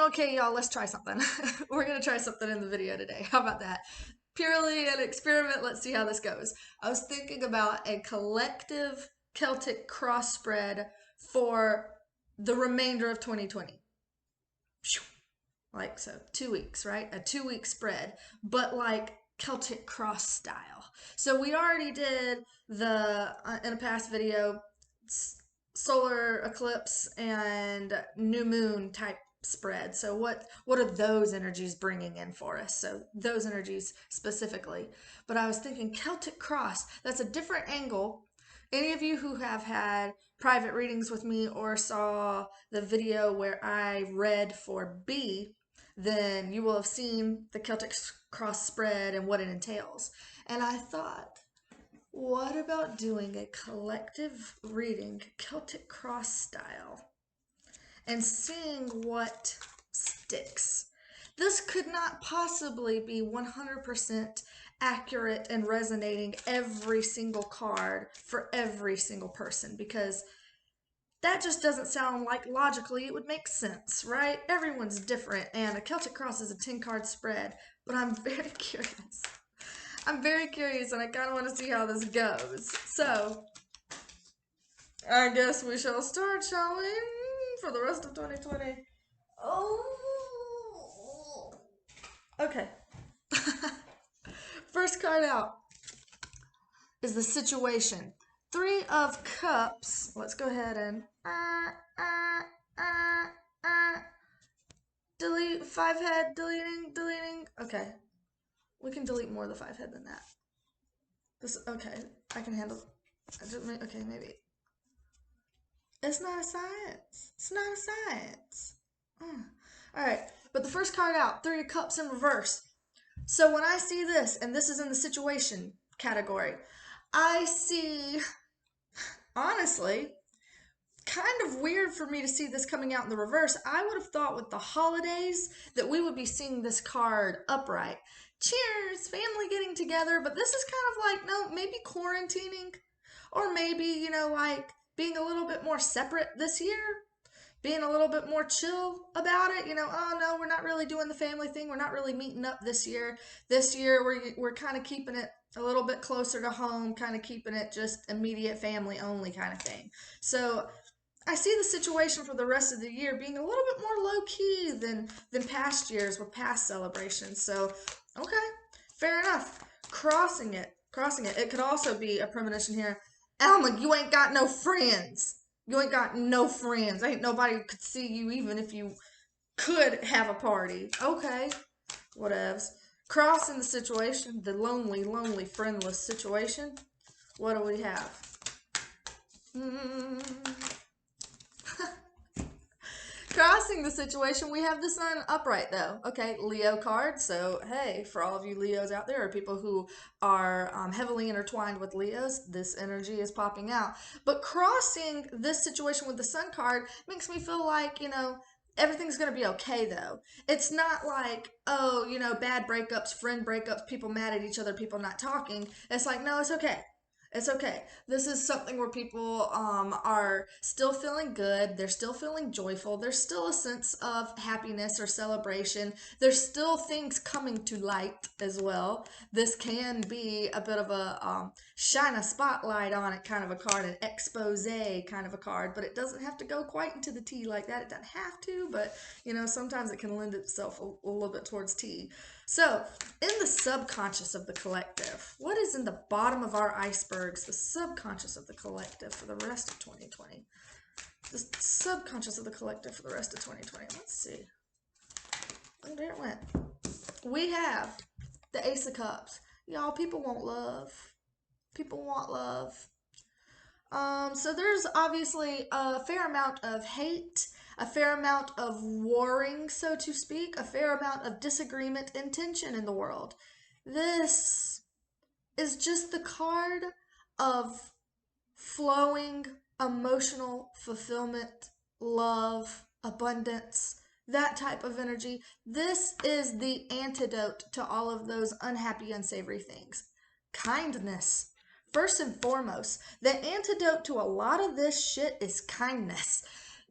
Okay, y'all, let's try something. We're going to try something in the video today. How about that? Purely an experiment. Let's see how this goes. I was thinking about a collective Celtic cross spread for the remainder of 2020. Like so, 2 weeks, right? A 2 week spread, but like Celtic cross style. So we already did the, in a past video, solar eclipse and new moon type spread. So what are those energies bringing in for us? So those energies specifically. But I was thinking Celtic cross, that's a different angle. Any of you who have had private readings with me or saw the video where I read for B, then you will have seen the Celtic cross spread and what it entails. And I thought, what about doing a collective reading, Celtic cross style, and seeing what sticks? This could not possibly be 100% accurate and resonating every single card for every single person, because that just doesn't sound like logically it would make sense, right? Everyone's different, and a Celtic cross is a 10-card spread, but I'm very curious. I'm very curious, and I kind of want to see how this goes. So, I guess we shall start, shall we? For the rest of 2020. Oh. Okay. First card out is the situation. 3 of Cups. Let's go ahead and delete 5 head, deleting. Okay. We can delete more of the 5 head than that. This, okay, I can handle. Okay, maybe. It's not a science. It's not a science. All right, but the first card out, 3 of Cups in reverse. So when I see this, and this is in the situation category, I see, honestly, kind of weird for me to see this coming out in the reverse. I would have thought with the holidays that we would be seeing this card upright. Cheers, family getting together, but this is kind of like, no, maybe quarantining, or maybe, you know, like being a little bit more separate this year, being a little bit more chill about it. You know, oh no, we're not really doing the family thing. We're not really meeting up this year. This year, we're kind of keeping it a little bit closer to home, kind of keeping it just immediate family only kind of thing. So I see the situation for the rest of the year being a little bit more low key than past years with past celebrations. So, okay, fair enough. Crossing it. It could also be a premonition here. Alma, you ain't got no friends. You ain't got no friends. Ain't nobody could see you even if you could have a party. Okay, whatevs. Crossing the situation, the lonely, friendless situation. What do we have? Crossing the situation, we have the sun upright though. Okay, Leo card. So, hey, for all of you Leos out there, or people who are heavily intertwined with Leos, this energy is popping out. But crossing this situation with the sun card makes me feel like, you know, everything's going to be okay though. It's not like, oh, you know, bad breakups, friend breakups, people mad at each other, people not talking. It's like, no, it's okay. It's okay. This is something where people are still feeling good. They're still feeling joyful. There's still a sense of happiness or celebration. There's still things coming to light as well. This can be a bit of a shine a spotlight on it kind of a card, an expose kind of a card, but it doesn't have to go quite into the tea like that. It doesn't have to, but you know, sometimes it can lend itself a little bit towards tea. So, in the subconscious of the collective, what is in the bottom of our icebergs, the subconscious of the collective for the rest of 2020? The subconscious of the collective for the rest of 2020. Let's see. Oh, there it went. We have the Ace of Cups. Y'all, people want love. People want love. So there's obviously a fair amount of hate, a fair amount of warring, so to speak, a fair amount of disagreement and tension in the world. This is just the card of flowing emotional fulfillment, love, abundance, that type of energy. This is the antidote to all of those unhappy, unsavory things. Kindness. First and foremost, the antidote to a lot of this shit is kindness.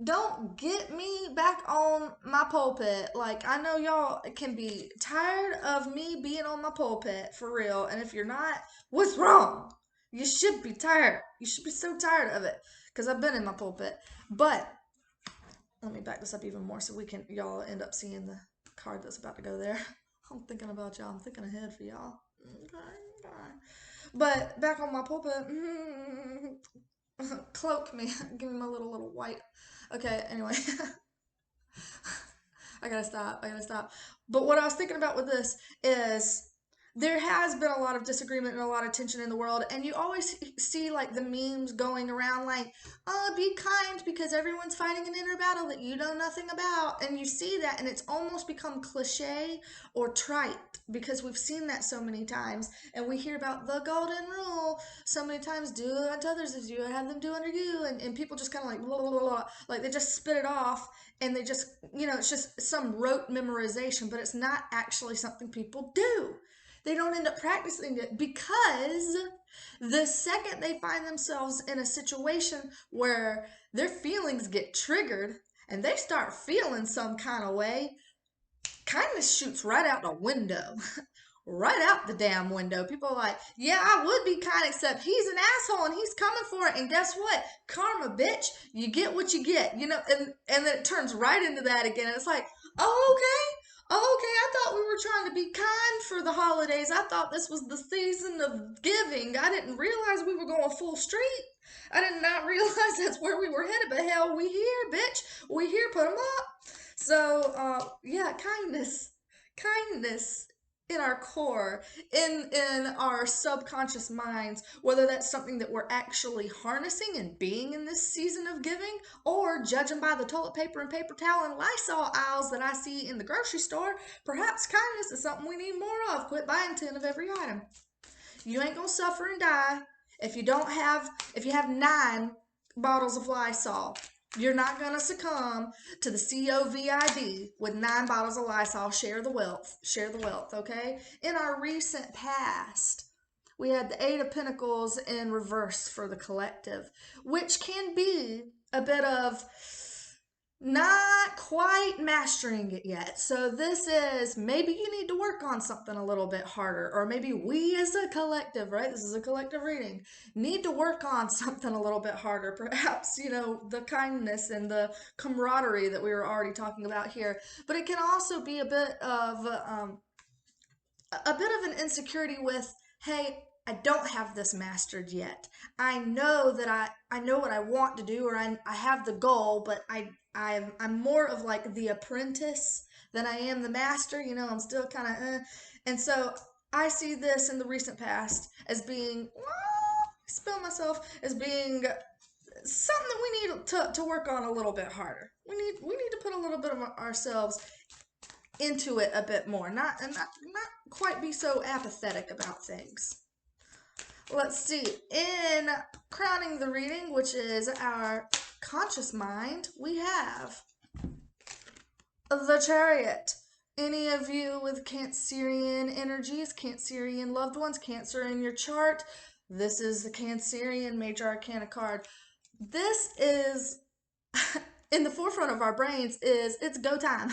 don't get me back on my pulpit. Like, I know y'all can be tired of me being on my pulpit for real. And if you're not, what's wrong? You should be tired. You should be so tired of it because I've been in my pulpit. But let me back this up even more so we can, y'all end up seeing the card that's about to go there. I'm thinking about y'all. I'm thinking ahead for y'all. Okay. But back on my pulpit, cloak me. Give me my little white. Okay, anyway. I gotta stop. I gotta stop. But what I was thinking about with this is there has been a lot of disagreement and a lot of tension in the world, and you always see like the memes going around like, "Oh, be kind because everyone's fighting an inner battle that you know nothing about," and you see that, and it's almost become cliche or trite because we've seen that so many times, and we hear about the golden rule so many times: do unto others as you would have them do unto you, and people just kind of like blah, blah, blah, blah, like they just spit it off and they just, it's just some rote memorization, but it's not actually something people do. They don't end up practicing it because the second they find themselves in a situation where their feelings get triggered and they start feeling some kind of way, kindness shoots right out the window. Right out the damn window. People are like, yeah, I would be kind, except he's an asshole and he's coming for it. And guess what? Karma, bitch. You get what you get. And then it turns right into that again. And it's like, oh, okay. Oh, okay. I thought we were trying to be kind for the holidays. I thought this was the season of giving. I didn't realize we were going full street. I did not realize that's where we were headed. But hell, we here, bitch. We here. Put them up. So, yeah, kindness in our core, in our subconscious minds, whether that's something that we're actually harnessing and being in this season of giving, or judging by the toilet paper and paper towel and Lysol aisles that I see in the grocery store, perhaps kindness is something we need more of. Quit buying 10 of every item. You ain't gonna suffer and die if you have 9 bottles of Lysol. You're not gonna succumb to the COVID with 9 bottles of Lysol. Share the wealth. Share the wealth, okay? In our recent past, we had the Eight of Pentacles in reverse for the collective, which can be a bit of not quite mastering it yet. So this is maybe you need to work on something a little bit harder, or maybe we as a collective, right? This is a collective reading, need to work on something a little bit harder. Perhaps, the kindness and the camaraderie that we were already talking about here. But it can also be a bit of an insecurity with, hey, I don't have this mastered yet. I know that I know what I want to do, or I have the goal, but I'm more of like the apprentice than I am the master. I'm still kind of, and so I see this in the recent past as being, spell myself, as being something that we need to work on a little bit harder. We need to put a little bit of ourselves into it a bit more, not quite be so apathetic about things. Let's see, in crowning the reading, which is our conscious mind, we have the Chariot. Any of you with Cancerian energies, Cancerian loved ones, Cancer in your chart, this is the Cancerian Major Arcana card. This is in the forefront of our brains, it's go time.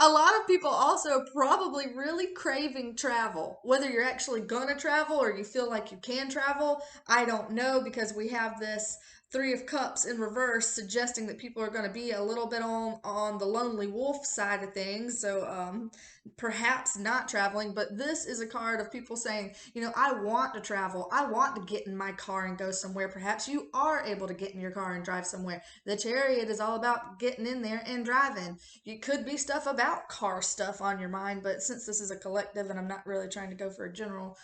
A lot of people also probably really craving travel. Whether you're actually gonna travel or you feel like you can travel, I don't know, because we have this Three of Cups in reverse suggesting that people are going to be a little bit on the lonely wolf side of things. So perhaps not traveling, but this is a card of people saying, I want to travel. I want to get in my car and go somewhere. Perhaps you are able to get in your car and drive somewhere. The Chariot is all about getting in there and driving. It could be stuff about car stuff on your mind, but since this is a collective and I'm not really trying to go for a general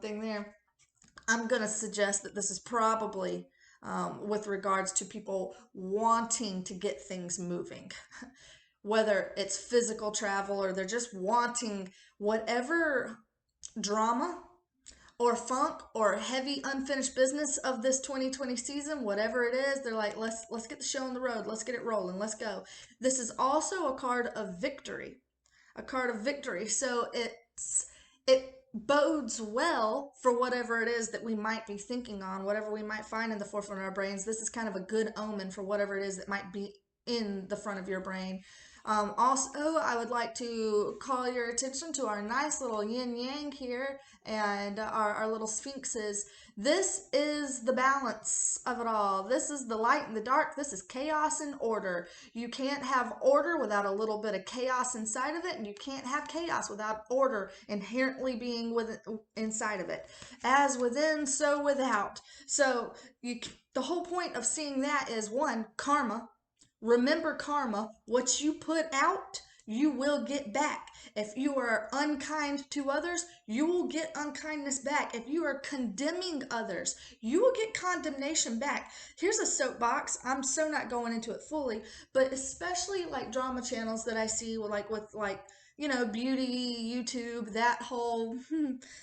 thing there, I'm going to suggest that this is probably with regards to people wanting to get things moving. Whether it's physical travel or they're just wanting whatever drama or funk or heavy unfinished business of this 2020 season, whatever it is, they're like, let's get the show on the road. Let's get it rolling. Let's go. This is also a card of victory. A card of victory. So it bodes well for whatever it is that we might be thinking on, whatever we might find in the forefront of our brains. This is kind of a good omen for whatever it is that might be in the front of your brain. Also, I would like to call your attention to our nice little yin yang here and our little sphinxes. This is the balance of it all. This is the light and the dark. This is chaos and order. You can't have order without a little bit of chaos inside of it, and you can't have chaos without order inherently being inside of it. As within, so without. So the whole point of seeing that is, one, karma. Remember karma. What you put out, you will get back. If you are unkind to others, you will get unkindness back. If you are condemning others, you will get condemnation back. Here's a soapbox. I'm so not going into it fully, but especially like drama channels that I see with beauty, YouTube, that whole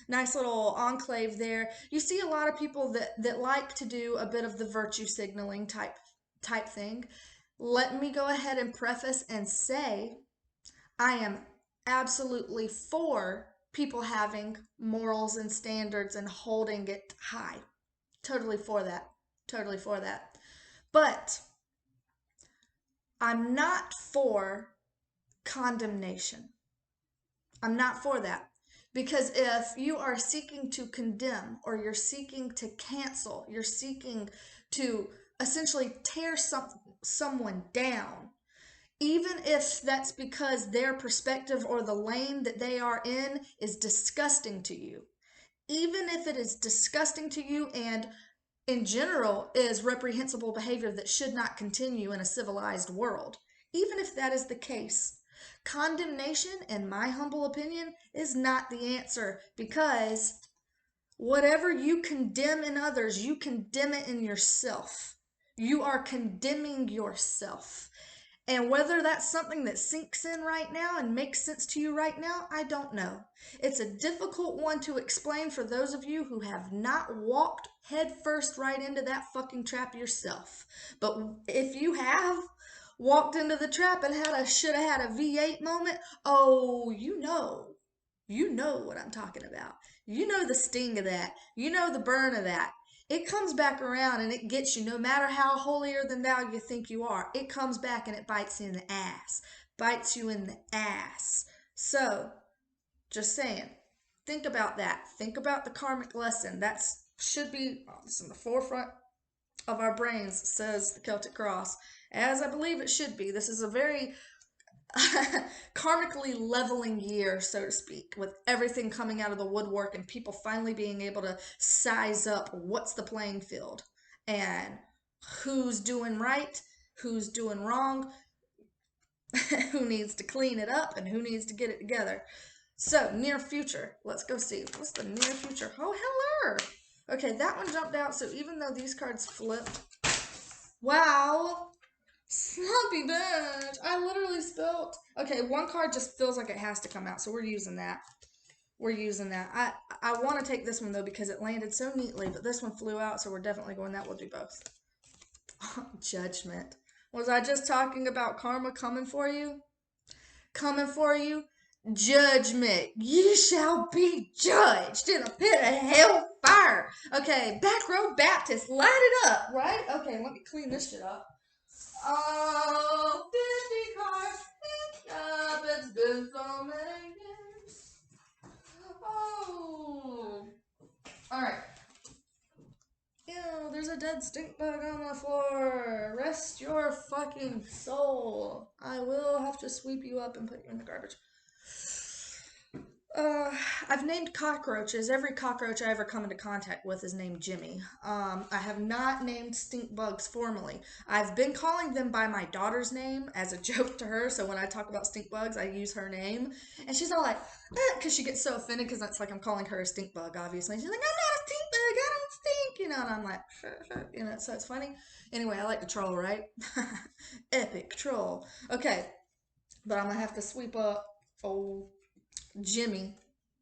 nice little enclave there. You see a lot of people that like to do a bit of the virtue signaling type thing. Let me go ahead and preface and say I am absolutely for people having morals and standards and holding it high. Totally for that. Totally for that. But I'm not for condemnation. I'm not for that. Because if you are seeking to condemn or you're seeking to cancel, you're seeking to essentially tear someone down, even if that's because their perspective or the lane that they are in is disgusting to you, even if it is disgusting to you and in general is reprehensible behavior that should not continue in a civilized world, even if that is the case, condemnation, in my humble opinion, is not the answer, because whatever you condemn in others, you condemn it in yourself. You are condemning yourself. And whether that's something that sinks in right now and makes sense to you right now, I don't know. It's a difficult one to explain for those of you who have not walked headfirst right into that fucking trap yourself. But if you have walked into the trap and should have had a V8 moment, oh, you know what I'm talking about. You know the sting of that. You know the burn of that. It comes back around and it gets you no matter how holier than thou you think you are. It comes back and it bites you in the ass. Bites you in the ass. So, just saying, think about that. Think about the karmic lesson. That should be in the forefront of our brains, says the Celtic Cross. As I believe it should be. This is a very karmically leveling year, so to speak, with everything coming out of the woodwork and people finally being able to size up what's the playing field and who's doing right, who's doing wrong, who needs to clean it up, and who needs to get it together. So, near future. Let's go see. What's the near future? Oh, hello! Okay, that one jumped out, so even though these cards flipped, wow! Sloppy bitch. I literally spilled. Okay, one card just feels like it has to come out, so we're using that. We're using that. I want to take this one, though, because it landed so neatly, but this one flew out, so we're definitely going that. We'll do both. Judgment. Was I just talking about karma coming for you? Coming for you? Judgment. Ye shall be judged in a pit of hellfire. Okay, back row Baptist. Light it up, right? Okay, let me clean this shit up. Oh, 50 cars picked up. It's been so many years. Oh. Alright. Ew, there's a dead stink bug on the floor. Rest your fucking soul. I will have to sweep you up and put you in the garbage. I've named cockroaches. Every cockroach I ever come into contact with is named Jimmy. I have not named stink bugs formally. I've been calling them by my daughter's name as a joke to her. So when I talk about stink bugs, I use her name. And she's all like, because she gets so offended because that's like I'm calling her a stink bug, obviously. And she's like, I'm not a stink bug. I don't stink, And I'm like, sure. So it's funny. Anyway, I like to troll, right? Epic troll. Okay. But I'm going to have to sweep up old Jimmy,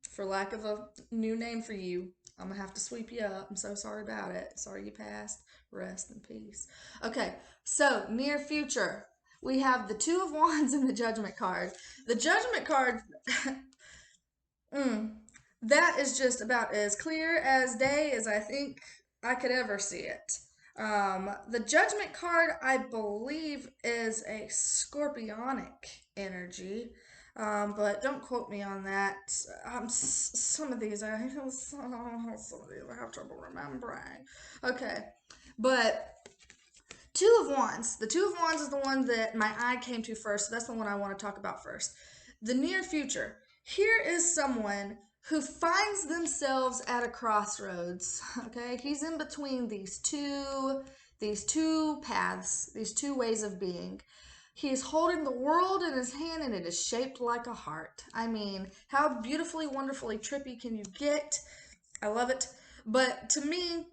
for lack of a new name for you. I'm gonna have to sweep you up. I'm so sorry about it. Sorry you passed. Rest in peace. Okay, so near future. We have the Two of Wands and the Judgment card. The Judgment card, That is just about as clear as day as I think I could ever see it. The Judgment card, I believe, is a scorpionic energy, but don't quote me on that. Some of these some of these I have trouble remembering. Okay, but Two of Wands. The Two of Wands is the one that my eye came to first. So that's the one I want to talk about first. The near future. Here is someone who finds themselves at a crossroads. Okay, he's in between these two paths, these two ways of being. He is holding the world in his hand and it is shaped like a heart. I mean, how beautifully, wonderfully trippy can you get? I love it. But to me,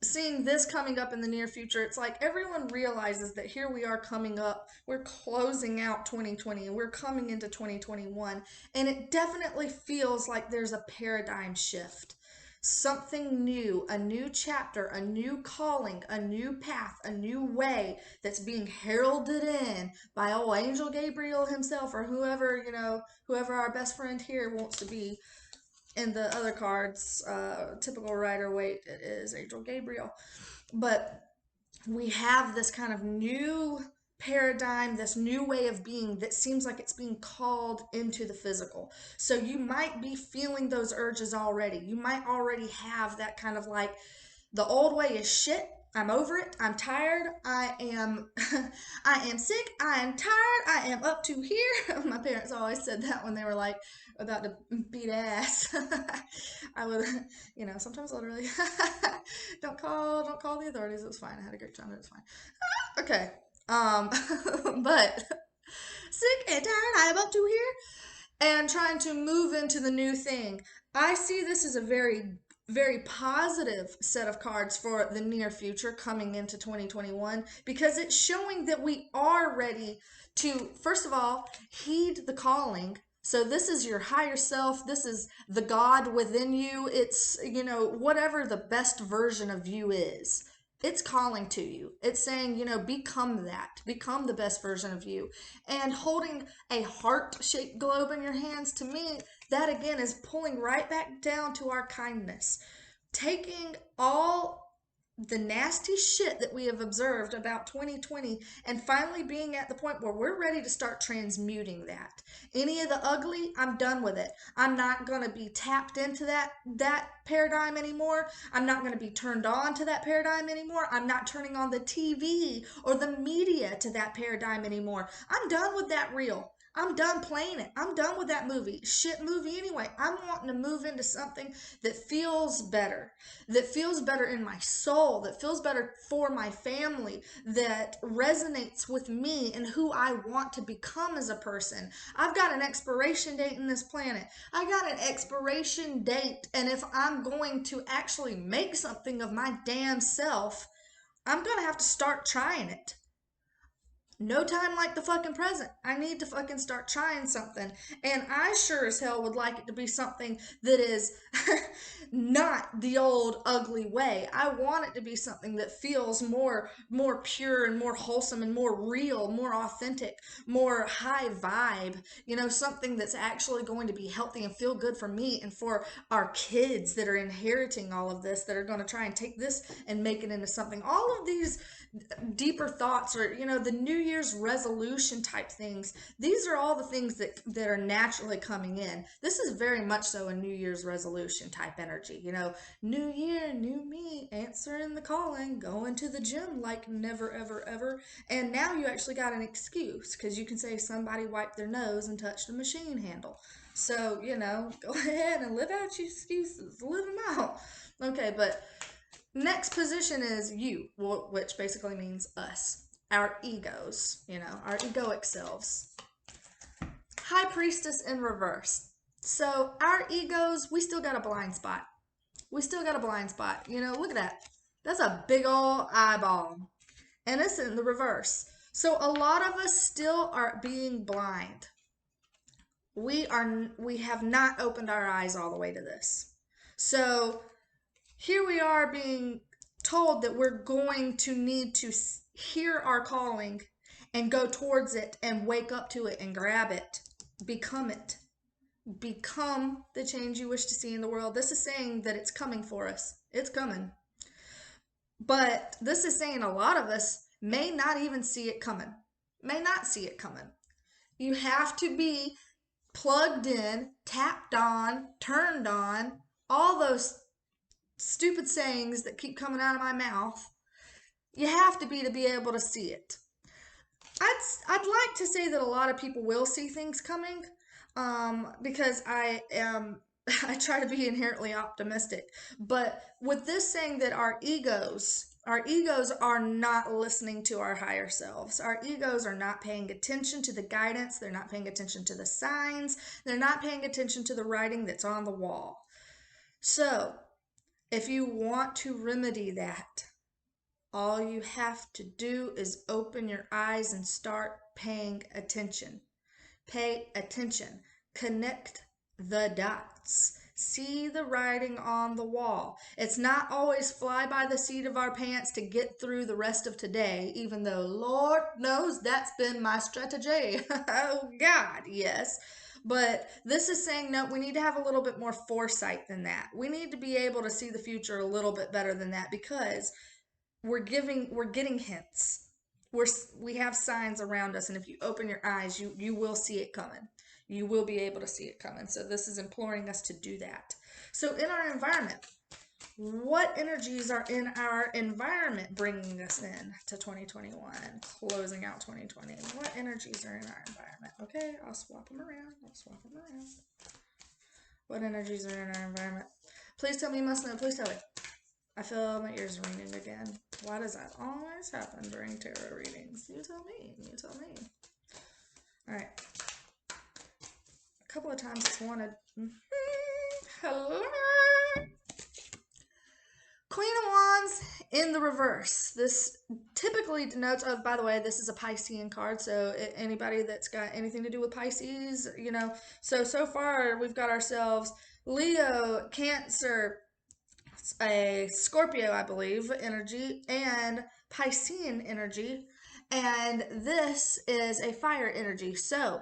seeing this coming up in the near future, it's like everyone realizes that here we are coming up. We're closing out 2020 and we're coming into 2021. And it definitely feels like there's a paradigm shift. Something new, a new chapter, a new calling, a new path, a new way that's being heralded in by old Angel Gabriel himself or whoever, whoever our best friend here wants to be. In the other cards, typical Rider Waite, it is Angel Gabriel. But we have this kind of new paradigm, this new way of being that seems like it's being called into the physical. So you might be feeling those urges already. You might already have that kind of like, the old way is shit. I'm over it. I'm tired. I am I am sick. I am tired. I am up to here. My parents always said that when they were like about to beat ass. I would, sometimes literally don't call the authorities. It was fine. I had a great time. It was fine. Okay. But sick and tired. I am up to here and trying to move into the new thing. I see this as a very, very positive set of cards for the near future coming into 2021 because it's showing that we are ready to, first of all, heed the calling. So this is your higher self. This is the God within you. It's, whatever the best version of you is. It's calling to you. It's saying, become that. Become the best version of you. And holding a heart-shaped globe in your hands, to me, that again is pulling right back down to our kindness. Taking all the nasty shit that we have observed about 2020 and finally being at the point where we're ready to start transmuting that. Any of the ugly, I'm done with it. I'm not going to be tapped into that paradigm anymore. I'm not going to be turned on to that paradigm anymore. I'm not turning on the TV or the media to that paradigm anymore. I'm done with that reel. I'm done playing it. I'm done with that movie. Shit movie anyway. I'm wanting to move into something that feels better, that feels better in my soul, that feels better for my family, that resonates with me and who I want to become as a person. I've got an expiration date in this planet. I got an expiration date. And if I'm going to actually make something of my damn self, I'm going to have to start trying it. No time like the fucking present. I need to fucking start trying something. And I sure as hell would like it to be something that is not the old ugly way. I want it to be something that feels more pure and more wholesome and more real, more authentic, more high vibe. Something that's actually going to be healthy and feel good for me and for our kids that are inheriting all of this, that are going to try and take this and make it into something. All of these deeper thoughts, or the New Year's resolution type things, these are all the things that are naturally coming in. This is very much so a New Year's resolution type energy. New year, new me, answering the calling, going to the gym like never ever ever. And now you actually got an excuse because you can say somebody wiped their nose and touched a machine handle. So go ahead and live out your excuses, live them out. Okay, but next position is you, which basically means us, our egos, our egoic selves. High Priestess in reverse. So our egos, we still got a blind spot. We still got a blind spot. Look at that. That's a big old eyeball. And it's in the reverse. So a lot of us still are being blind. We have not opened our eyes all the way to this. So here we are being told that we're going to need to hear our calling and go towards it and wake up to it and grab it, become it. Become the change you wish to see in the world. This is saying that it's coming for us. It's coming. But this is saying a lot of us may not even see it coming. May not see it coming. You have to be plugged in, tapped on, turned on, all those stupid sayings that keep coming out of my mouth. You have to be able to see it. I'd like to say that a lot of people will see things coming, because I am I try to be inherently optimistic. But with this saying that our egos are not listening to our higher selves. Our egos are not paying attention to the guidance. They're not paying attention to the signs. They're not paying attention to the writing that's on the wall. So, if you want to remedy that, all you have to do is open your eyes and start paying attention. Pay attention. Connect the dots. See the writing on the wall. It's not always fly by the seat of our pants to get through the rest of today, even though Lord knows that's been my strategy. Oh God, yes. But this is saying, no, we need to have a little bit more foresight than that. We need to be able to see the future a little bit better than that, because we're getting hints. We have signs around us, and if you open your eyes, you will see it coming. You will be able to see it coming. So this is imploring us to do that. So in our environment, what energies are in our environment bringing us in to 2021, closing out 2020? What energies are in our environment? Okay, I'll swap them around. What energies are in our environment? Please tell me you must know. Please tell me. I feel my ears ringing again. Why does that always happen during tarot readings? You tell me. All right. A couple of times it's wanted. Hello. Queen of Wands in the reverse. This typically denotes, oh, by the way, this is a Piscean card, so anybody that's got anything to do with Pisces, so far we've got ourselves Leo, Cancer, a Scorpio, I believe, energy, and Piscean energy, and this is a fire energy. So,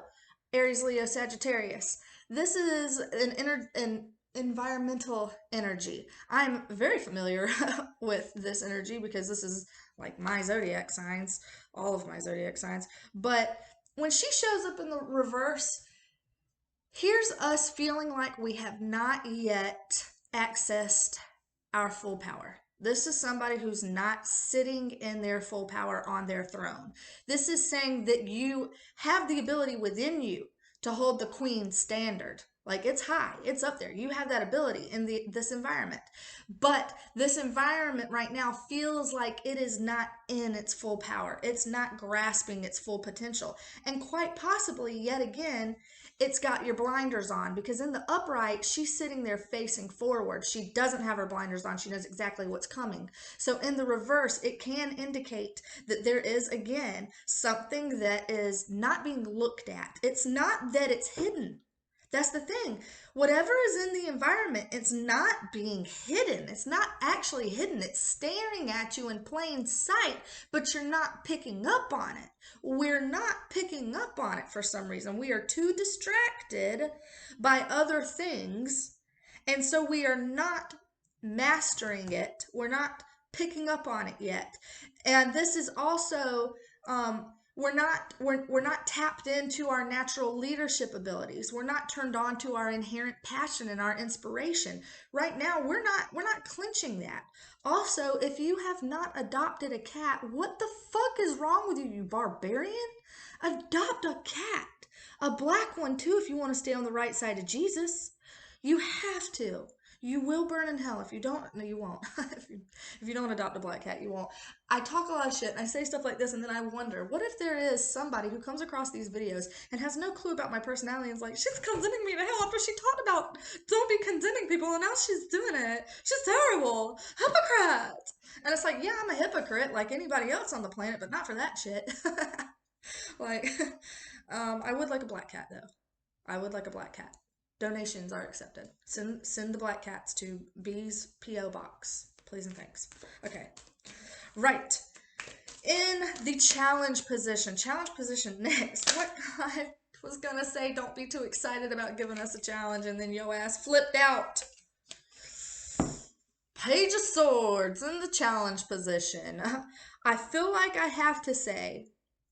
Aries, Leo, Sagittarius. This is an environmental energy. I'm very familiar with this energy because this is like my zodiac signs, all of my zodiac signs. But when she shows up in the reverse, here's us feeling like we have not yet accessed our full power. This is somebody who's not sitting in their full power on their throne. This is saying that you have the ability within you to hold the queen standard. Like, it's high, it's up there. You have that ability in this environment. But this environment right now feels like it is not in its full power. It's not grasping its full potential. And quite possibly, yet again, it's got your blinders on, because in the upright, she's sitting there facing forward. She doesn't have her blinders on. She knows exactly what's coming. So in the reverse, it can indicate that there is, again, something that is not being looked at. It's not that it's hidden. That's the thing. Whatever is in the environment, it's not being hidden. It's not actually hidden. It's staring at you in plain sight, but you're not picking up on it. We're not picking up on it for some reason. We are too distracted by other things, and so we are not mastering it. We're not picking up on it yet. And this is also we're not tapped into our natural leadership abilities. We're not turned on to our inherent passion and our inspiration. Right now, we're not clenching that. Also, if you have not adopted a cat, what the fuck is wrong with you, you barbarian? Adopt a cat. A black one too, if you want to stay on the right side of Jesus. You have to. You will burn in hell if you don't. No, you won't. if you don't adopt a black cat, you won't. I talk a lot of shit and I say stuff like this, and then I wonder, what if there is somebody who comes across these videos and has no clue about my personality and is like, she's condemning me to hell after she talked about don't be condemning people, and now she's doing it. She's terrible. Hypocrite. And it's like, yeah, I'm a hypocrite like anybody else on the planet, but not for that shit. Like, I would like a black cat, though. I would like a black cat. Donations are accepted. Send the black cats to B's P.O. Box. Please and thanks. Okay. Right. In the challenge position next. What? was gonna say don't be too excited about giving us a challenge, and then yo ass flipped out. Page of Swords in the challenge position. I feel like I have to say,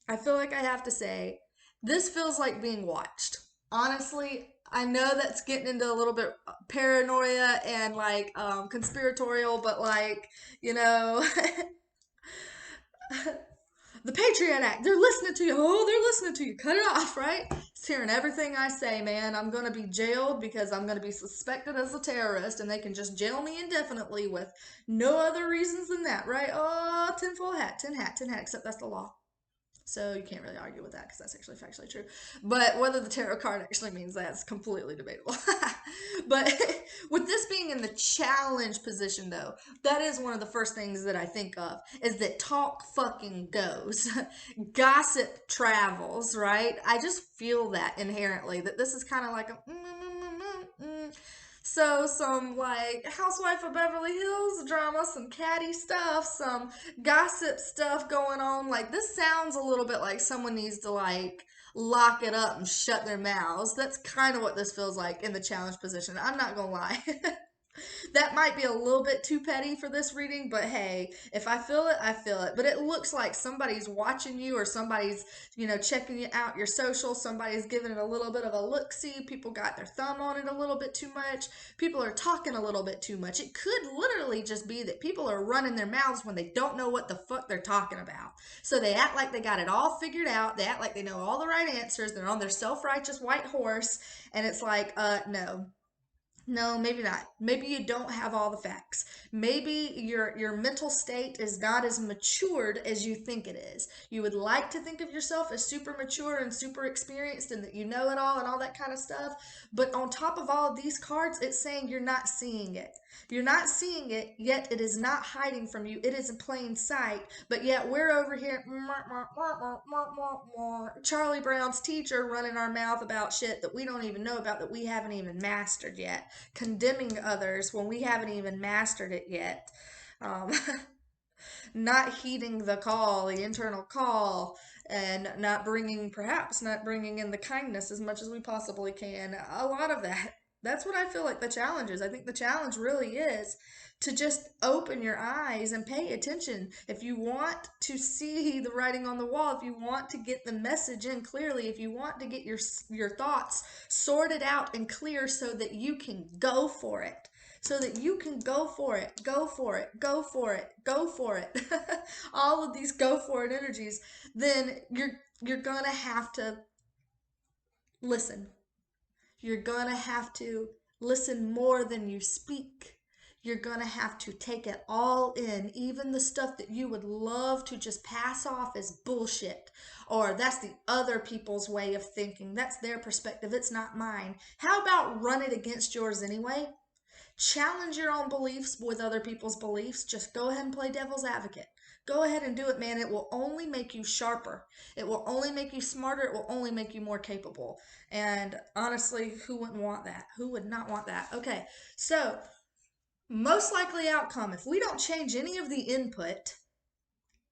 I feel like I have to say, this feels like being watched. Honestly, I know that's getting into a little bit paranoia and like conspiratorial, but like, you know, the Patriot Act, they're listening to you. Oh, they're listening to you. Cut it off, right? It's hearing everything I say, man. I'm going to be jailed because I'm going to be suspected as a terrorist, and they can just jail me indefinitely with no other reasons than that, right? Oh, tinfoil hat, tin hat, except that's the law. So you can't really argue with that because that's actually factually true. But whether the tarot card actually means that is completely debatable. But with this being in the challenge position, though, that is one of the first things that I think of is that talk fucking goes. Gossip travels, right? I just feel that inherently, that this is kind of like a so some like Housewife of Beverly Hills drama, some catty stuff, some gossip stuff going on. Like this sounds a little bit like someone needs to like lock it up and shut their mouths. That's kind of what this feels like in the challenge position. I'm not gonna lie. That might be a little bit too petty for this reading, but hey, if I feel it, I feel it. But it looks like somebody's watching you, or somebody's, checking you out your social. Somebody's giving it a little bit of a look-see. People got their thumb on it a little bit too much. People are talking a little bit too much. It could literally just be that people are running their mouths when they don't know what the fuck they're talking about. So they act like they got it all figured out. They act like they know all the right answers. They're on their self-righteous white horse. And it's like, no. No, maybe not. Maybe you don't have all the facts. Maybe your mental state is not as matured as you think it is. You would like to think of yourself as super mature and super experienced and that you know it all and all that kind of stuff. But on top of all of these cards, it's saying you're not seeing it. You're not seeing it, yet it is not hiding from you. It is in plain sight. But yet we're over here, Charlie Brown's teacher running our mouth about shit that we don't even know about, that we haven't even mastered yet, condemning others when we haven't even mastered it yet. Um, not heeding the call, the internal call, and perhaps not bringing in the kindness as much as we possibly can. A lot of that. That's what I feel like the challenge is. I think the challenge really is to just open your eyes and pay attention. If you want to see the writing on the wall, if you want to get the message in clearly, if you want to get your thoughts sorted out and clear so that you can go for it, so that you can go for it, go for it, go for it, go for it. All of these go for it energies, then you're gonna have to listen. You're gonna have to listen more than you speak. You're gonna have to take it all in, even the stuff that you would love to just pass off as bullshit, or that's the other people's way of thinking. That's their perspective. It's not mine. How about run it against yours anyway? Challenge your own beliefs with other people's beliefs. Just go ahead and play devil's advocate. Go ahead and do it, man. It will only make you sharper. It will only make you smarter. It will only make you more capable. And honestly, who wouldn't want that? Who would not want that? Okay, so most likely outcome. If we don't change any of the input,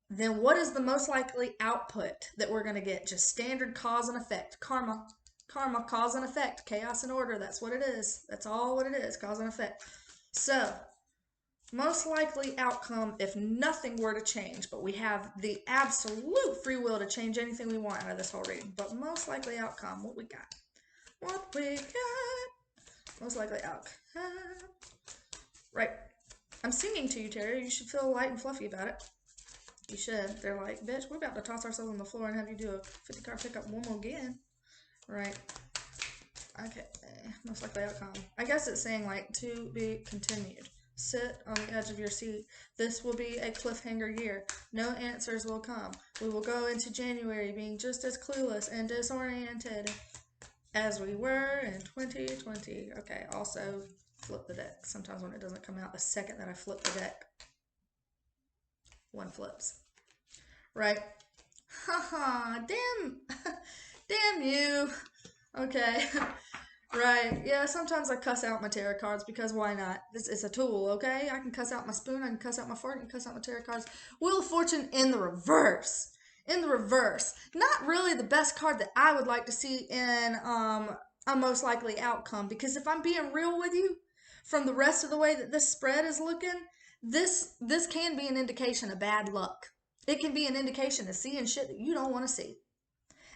then what is the most likely output that we're going to get? Just standard cause and effect. Karma. Karma, cause and effect. Chaos and order. That's what it is. That's all what it is. Cause and effect. So, most likely outcome if nothing were to change, but we have the absolute free will to change anything we want out of this whole reading. But most likely outcome, what we got? What we got? Most likely outcome. Right. I'm singing to you, Terry. You should feel light and fluffy about it. You should. They're like, bitch, we're about to toss ourselves on the floor and have you do a 50 card pickup one more again. Right. Okay. Most likely outcome. I guess it's saying like to be continued. Sit on the edge of your seat. This will be a cliffhanger year. No answers will come. We will go into January being just as clueless and disoriented as we were in 2020. Okay, also flip the deck. Sometimes when it doesn't come out the second that I flip the deck, one flips. Right? Haha, damn. Damn you. Okay. Right. Yeah, sometimes I cuss out my tarot cards because why not? It's a tool, okay? I can cuss out my spoon, I can cuss out my fork, I can cuss out my tarot cards. Wheel of Fortune in the reverse. in the reverse. Not really the best card that I would like to see in a most likely outcome, because if I'm being real with you, from the rest of the way that this spread is looking, this can be an indication of bad luck. It can be an indication of seeing shit that you don't want to see.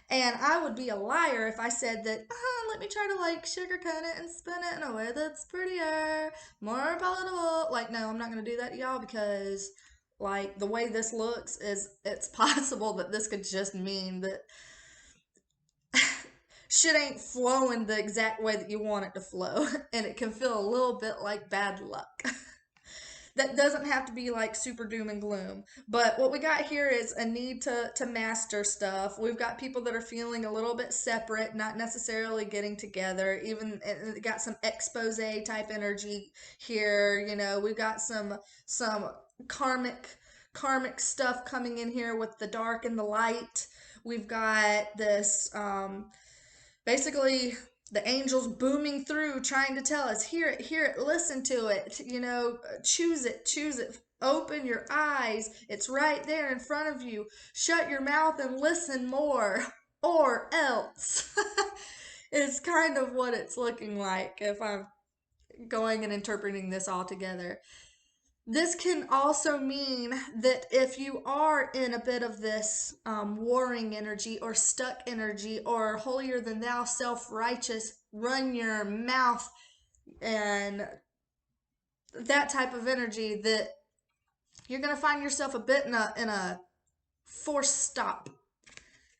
And I would be a liar if I said that, let me try to like sugarcoat it and spin it in a way that's prettier, more palatable. Like, no, I'm not going to do that to y'all, because like the way this looks is, it's possible that this could just mean that shit ain't flowing the exact way that you want it to flow. And it can feel a little bit like bad luck. That doesn't have to be like super doom and gloom. But what we got here is a need to master stuff. We've got people that are feeling a little bit separate, not necessarily getting together. Even got some expose type energy here. You know, we've got some karmic stuff coming in here with the dark and the light. We've got this basically the angels booming through trying to tell us, hear it, listen to it, you know, choose it, open your eyes, it's right there in front of you, shut your mouth and listen more, or else. Is kind of what it's looking like if I'm going and interpreting this all together. This can also mean that if you are in a bit of this warring energy or stuck energy or holier than thou, self-righteous, run your mouth, and that type of energy, that you're going to find yourself a bit in a forced stop.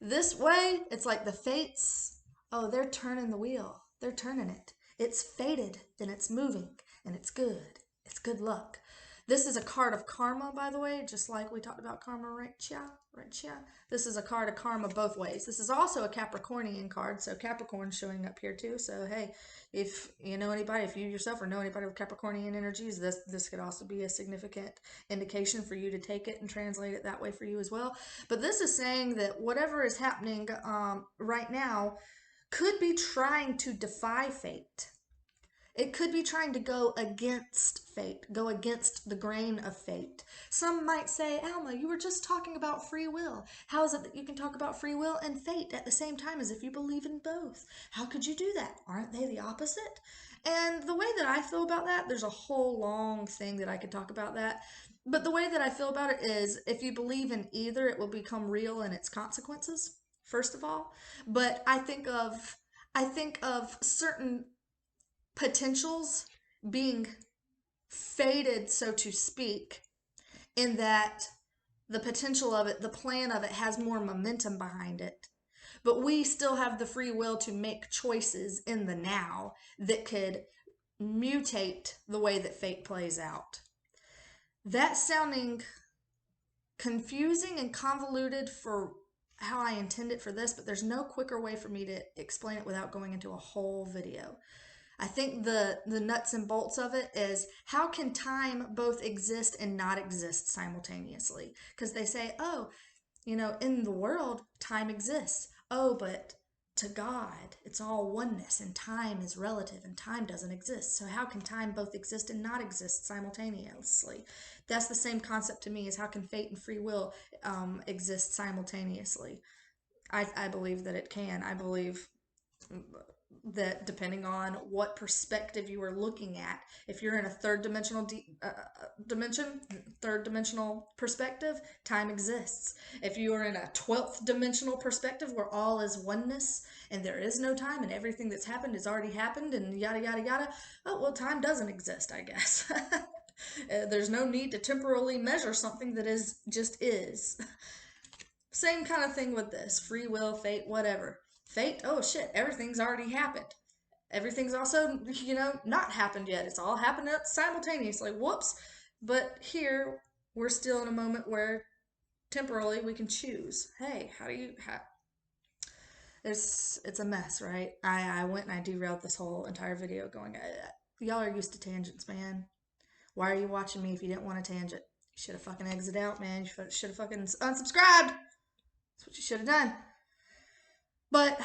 This way, it's like the fates, oh, they're turning the wheel. They're turning it. It's fated and it's moving and it's good. It's good luck. This is a card of karma, by the way, just like we talked about karma, right? Yeah. This is a card of karma both ways. This is also a Capricornian card, so Capricorn's showing up here too. So hey, if you know anybody, if you yourself or know anybody with Capricornian energies, this could also be a significant indication for you to take it and translate it that way for you as well. But this is saying that whatever is happening right now could be trying to defy fate. It could be trying to go against fate, go against the grain of fate. Some might say, Alma, you were just talking about free will. How is it that you can talk about free will and fate at the same time as if you believe in both? How could you do that? Aren't they the opposite? And the way that I feel about that, there's a whole long thing that I could talk about that. But the way that I feel about it is, if you believe in either, it will become real in its consequences, first of all. But I think of certain potentials being faded, so to speak, in that the potential of it, the plan of it, has more momentum behind it. But we still have the free will to make choices in the now that could mutate the way that fate plays out. That's sounding confusing and convoluted for how I intend it for this, but there's no quicker way for me to explain it without going into a whole video. I think the nuts and bolts of it is, how can time both exist and not exist simultaneously? Because they say, oh, you know, in the world, time exists. Oh, but to God, it's all oneness, and time is relative, and time doesn't exist. So how can time both exist and not exist simultaneously? That's the same concept to me as how can fate and free will exist simultaneously. I believe that it can. I believe that depending on what perspective you are looking at, if you're in a third dimensional third dimensional perspective, time exists. If you are in a 12th dimensional perspective where all is oneness and there is no time and everything that's happened has already happened and yada yada yada, oh well, time doesn't exist, I guess. There's no need to temporally measure something that is just is. Same kind of thing with this free will, fate, whatever. Fate, oh shit, everything's already happened. Everything's also, you know, not happened yet. It's all happened simultaneously. Whoops. But here, we're still in a moment where temporarily we can choose. Hey, it's a mess, right? I went and I derailed this whole entire video going, y'all are used to tangents, man. Why are you watching me if you didn't want a tangent? You should have fucking exited out, man. You should have fucking unsubscribed. That's what you should have done. But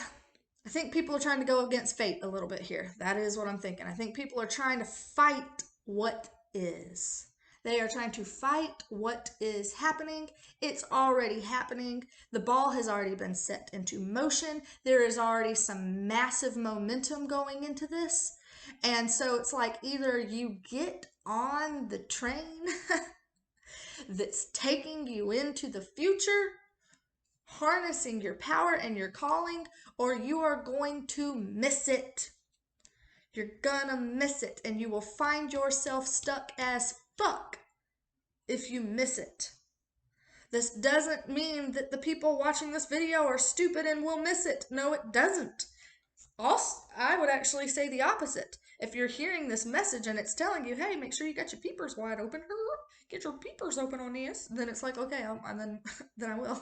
I think people are trying to go against fate a little bit here. That is what I'm thinking. I think people are trying to fight what is. They are trying to fight what is happening. It's already happening. The ball has already been set into motion. There is already some massive momentum going into this. And so it's like either you get on the train that's taking you into the future, harnessing your power and your calling, or you are going to miss it. You're gonna miss it, and you will find yourself stuck as fuck if you miss it. This doesn't mean that the people watching this video are stupid and will miss it. No, it doesn't. Also, I would actually say the opposite. If you're hearing this message and it's telling you, hey, make sure you got your peepers wide open, get your peepers open on this, then it's like, okay, and then I will.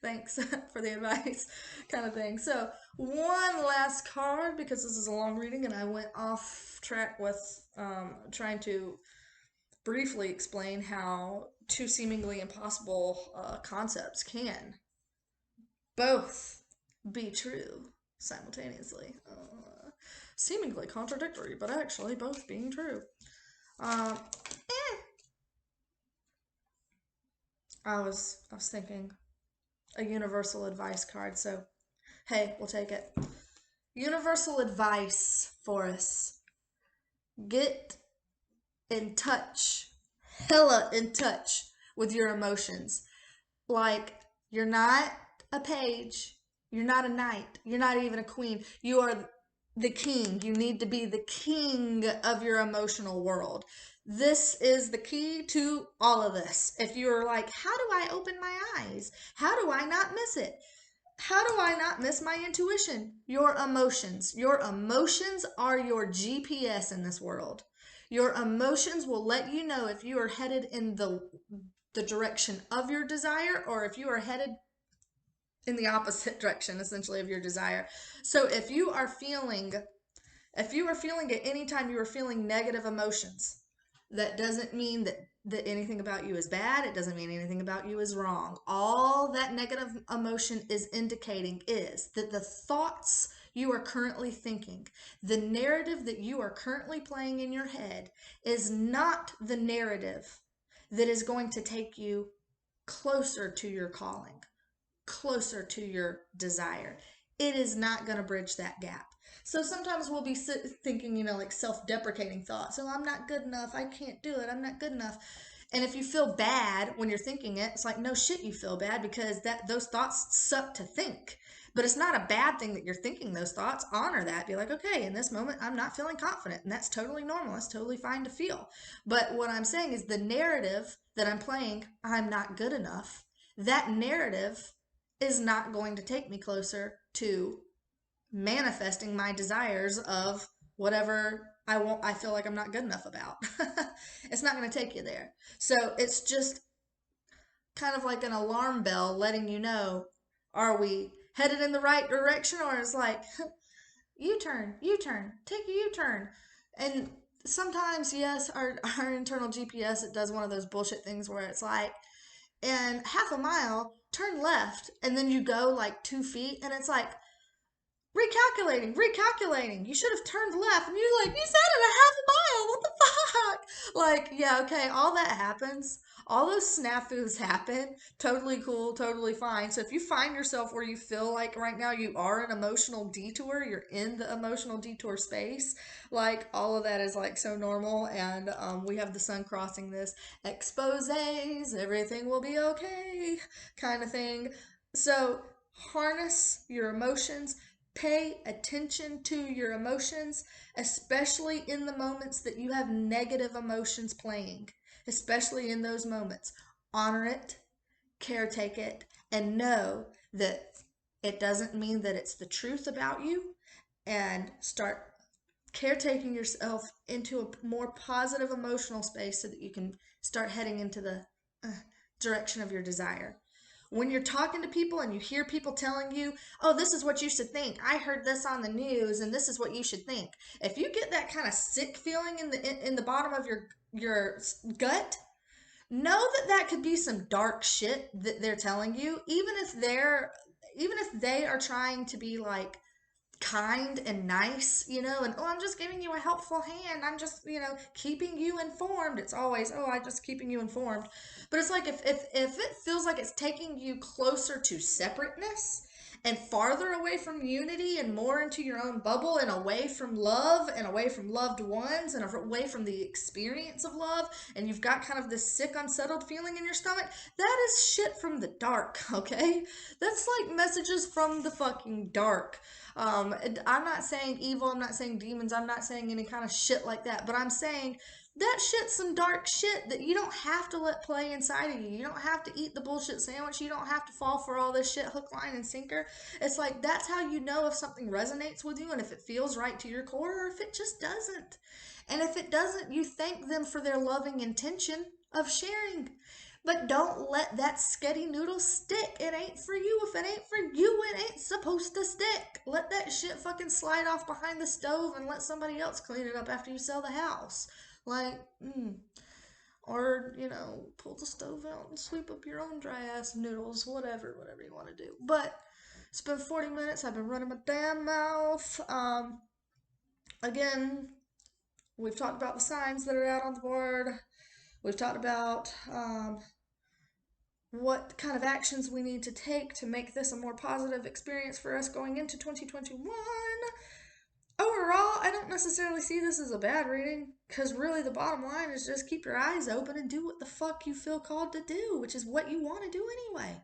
Thanks for the advice, kind of thing. So, one last card, because this is a long reading and I went off track with trying to briefly explain how two seemingly impossible concepts can both be true simultaneously. Seemingly contradictory, but actually both being true. Um, I was thinking a universal advice card, so hey, we'll take it. Universal advice for us. Get in touch, hella in touch with your emotions. Like, you're not a page, you're not a knight, you're not even a queen. You are the king. You need to be the king of your emotional world. This is the key to all of this. If you're like, how do I open my eyes? How do I not miss it? How do I not miss my intuition? Your emotions. Your emotions are your GPS in this world. Your emotions will let you know if you are headed in the direction of your desire or if you are headed in the opposite direction, essentially, of your desire. So if you are feeling at any time you are feeling negative emotions, that doesn't mean that anything about you is bad. It doesn't mean anything about you is wrong. All that negative emotion is indicating is that the thoughts you are currently thinking, the narrative that you are currently playing in your head, is not the narrative that is going to take you closer to your calling, closer to your desire. It is not going to bridge that gap. So sometimes we'll be thinking, like self-deprecating thoughts. Oh, I'm not good enough. I can't do it. I'm not good enough. And if you feel bad when you're thinking it, it's like, no shit, you feel bad because those thoughts suck to think. But it's not a bad thing that you're thinking those thoughts. Honor that. Be like, okay, in this moment, I'm not feeling confident. And that's totally normal. That's totally fine to feel. But what I'm saying is the narrative that I'm playing, I'm not good enough, that narrative is not going to take me closer to manifesting my desires of whatever I feel like I'm not good enough about. It's not going to take you there. So it's just kind of like an alarm bell letting you know, are we headed in the right direction, or it's like, U-turn, U-turn, take a U-turn. And sometimes, yes, our internal GPS, it does one of those bullshit things where it's like, in half a mile, turn left, and then you go like 2 feet, and it's like, recalculating. You should have turned left. And you're like, you said it a half a mile. What the fuck? Like, yeah, okay, all that happens. All those snafus happen. Totally cool, totally fine. So if you find yourself where you feel like right now you are an emotional detour, you're in the emotional detour space, like all of that is like so normal. And we have the sun crossing this exposes, everything will be okay kind of thing. So harness your emotions. Pay attention to your emotions, especially in the moments that you have negative emotions playing, especially in those moments. Honor it, caretake it, and know that it doesn't mean that it's the truth about you, and start caretaking yourself into a more positive emotional space so that you can start heading into the direction of your desire. When you're talking to people and you hear people telling you, oh, this is what you should think, I heard this on the news and this is what you should think, if you get that kind of sick feeling in the bottom of your gut, know that could be some dark shit that they're telling you, even if they are trying to be like kind and nice, and oh, I'm just giving you a helpful hand. I'm just, keeping you informed. It's always, oh, I'm just keeping you informed. But it's like if it feels like it's taking you closer to separateness and farther away from unity and more into your own bubble and away from love and away from loved ones and away from the experience of love, and you've got kind of this sick, unsettled feeling in your stomach, that is shit from the dark, okay? That's like messages from the fucking dark. I'm not saying evil, I'm not saying demons, I'm not saying any kind of shit like that, but I'm saying that shit's some dark shit that you don't have to let play inside of you. You don't have to eat the bullshit sandwich. You don't have to fall for all this shit hook, line, and sinker. It's like that's how you know if something resonates with you and if it feels right to your core or if it just doesn't. And if it doesn't, you thank them for their loving intention of sharing. But don't let that sketty noodle stick. It ain't for you. If it ain't for you, it ain't supposed to stick. Let that shit fucking slide off behind the stove and let somebody else clean it up after you sell the house. Like, or, pull the stove out and sweep up your own dry ass noodles, whatever you want to do. But it's been 40 minutes. I've been running my damn mouth. Again, we've talked about the signs that are out on the board. We've talked about what kind of actions we need to take to make this a more positive experience for us going into 2021. Overall, I don't necessarily see this as a bad reading, because really the bottom line is just keep your eyes open and do what the fuck you feel called to do, which is what you want to do anyway.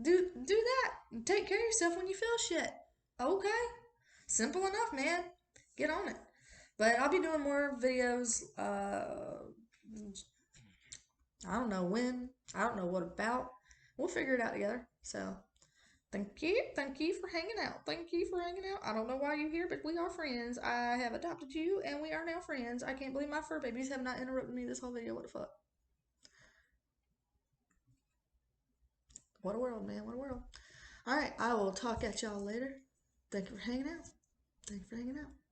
Do that. Take care of yourself when you feel shit. Okay. Simple enough, man. Get on it. But I'll be doing more videos. I don't know when. I don't know what about. We'll figure it out together. So thank you. Thank you for hanging out. Thank you for hanging out. I don't know why you're here, but we are friends. I have adopted you, and we are now friends. I can't believe my fur babies have not interrupted me this whole video. What the fuck? What a world, man. What a world. All right. I will talk at y'all later. Thank you for hanging out. Thank you for hanging out.